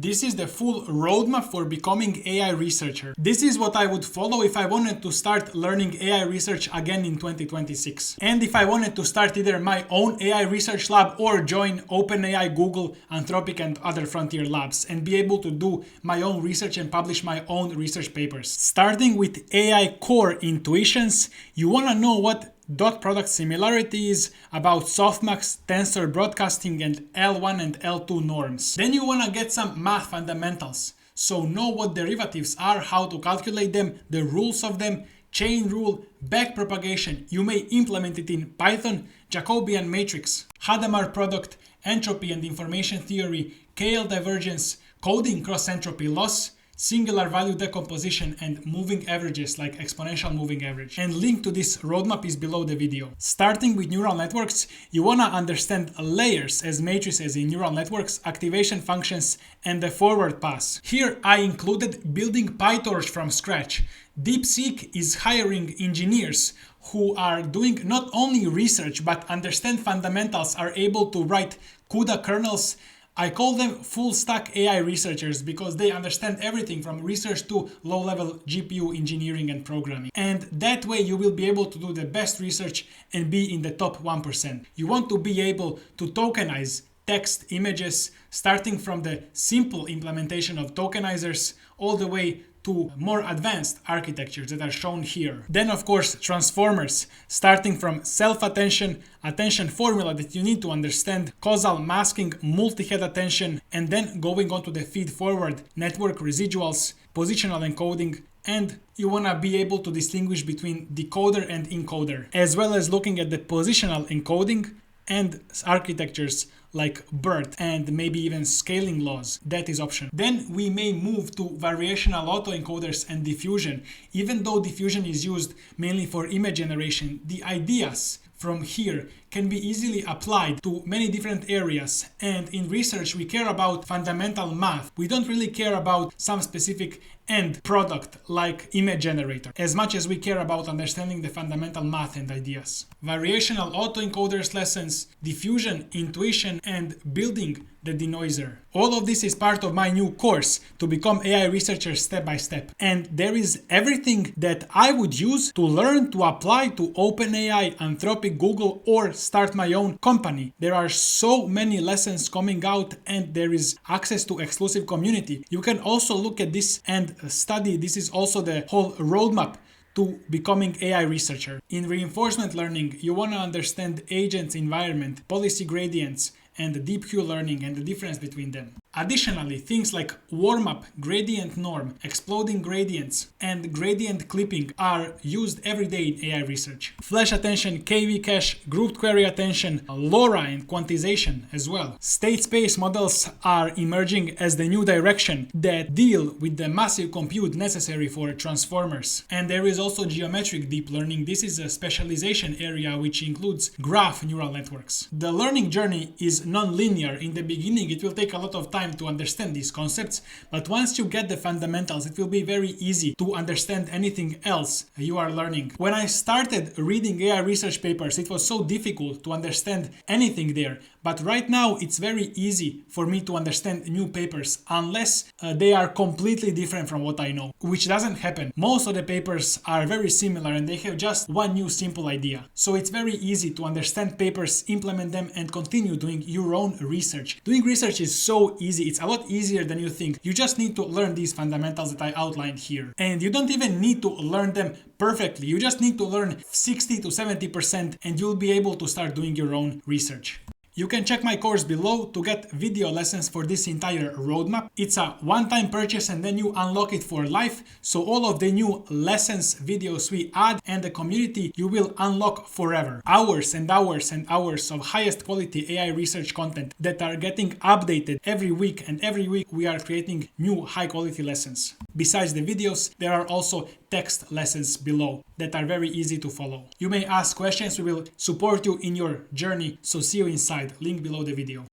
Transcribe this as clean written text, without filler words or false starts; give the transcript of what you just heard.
This is the full roadmap for becoming AI researcher. This is what I would follow if I wanted to start learning AI research again in 2026. And if I wanted to start either my own AI research lab or join OpenAI, Google, Anthropic and other frontier labs and be able to do my own research and publish my own research papers. Starting with AI core intuitions, you want to know what dot product similarity is, about softmax, tensor broadcasting and L1 and L2 norms. Then you want to get some math fundamentals. So know what derivatives are, how to calculate them, the rules of them, chain rule, backpropagation. You may implement it in Python, Jacobian matrix, Hadamard product, entropy and information theory, KL divergence, coding cross entropy loss, singular value decomposition and moving averages like exponential moving average. And link to this roadmap is below the video. Starting with neural networks, you want to understand layers as matrices in neural networks, activation functions and the forward pass. Here I included building PyTorch from scratch. DeepSeek is hiring engineers who are doing not only research but understand fundamentals, are able to write CUDA kernels. I call them full stack AI researchers because they understand everything from research to low-level GPU engineering and programming. And that way you will be able to do the best research and be in the top 1%. You want to be able to tokenize text, images, starting from the simple implementation of tokenizers all the way to more advanced architectures that are shown here. Then of course transformers, starting from self-attention, attention formula that you need to understand, causal masking, multi-head attention, and then going on to the feed-forward network residuals, positional encoding, and you want to be able to distinguish between decoder and encoder, as well as looking at the positional encoding and architectures like BERT and maybe even scaling laws. That is optional. Then we may move to variational autoencoders and diffusion. Even though diffusion is used mainly for image generation, the ideas from here can be easily applied to many different areas. And in research, we care about fundamental math. We don't really care about some specific end product like image generator, as much as we care about understanding the fundamental math and ideas. Variational autoencoders lessons, diffusion, intuition, and building the denoiser. All of this is part of my new course to become AI researcher step by step. And there is everything that I would use to learn to apply to OpenAI, Anthropic, Google, or start my own company. There are so many lessons coming out and there is access to exclusive community. You can also look at this and study. This is also the whole roadmap to becoming AI researcher. In reinforcement learning, you want to understand agents, environment, policy gradients, and deep Q learning and the difference between them. Additionally, things like warm-up, gradient norm, exploding gradients, and gradient clipping are used every day in AI research. Flash attention, KV cache, grouped query attention, LoRa and quantization as well. State space models are emerging as the new direction that deal with the massive compute necessary for transformers. And there is also geometric deep learning. This is a specialization area which includes graph neural networks. The learning journey is non-linear. In the beginning, it will take a lot of time to understand these concepts, but once you get the fundamentals, it will be very easy to understand anything else you are learning. When I started reading AI research papers, it was so difficult to understand anything there, but right now it's very easy for me to understand new papers unless they are completely different from what I know, which doesn't happen. Most of the papers are very similar and they have just one new simple idea. So it's very easy to understand papers, implement them, and continue doing your own research. Doing research is so easy. It's a lot easier than you think. You just need to learn these fundamentals that I outlined here. And you don't even need to learn them perfectly. You just need to learn 60 to 70% and you'll be able to start doing your own research. You can check my course below to get video lessons for this entire roadmap. It's a one-time purchase and then you unlock it for life. So all of the new lessons, videos we add and the community you will unlock forever. Hours and hours and hours of highest quality AI research content that are getting updated every week, and every week we are creating new high quality lessons. Besides the videos, there are also text lessons below that are very easy to follow. You may ask questions, we will support you in your journey, so see you inside. Link below the video.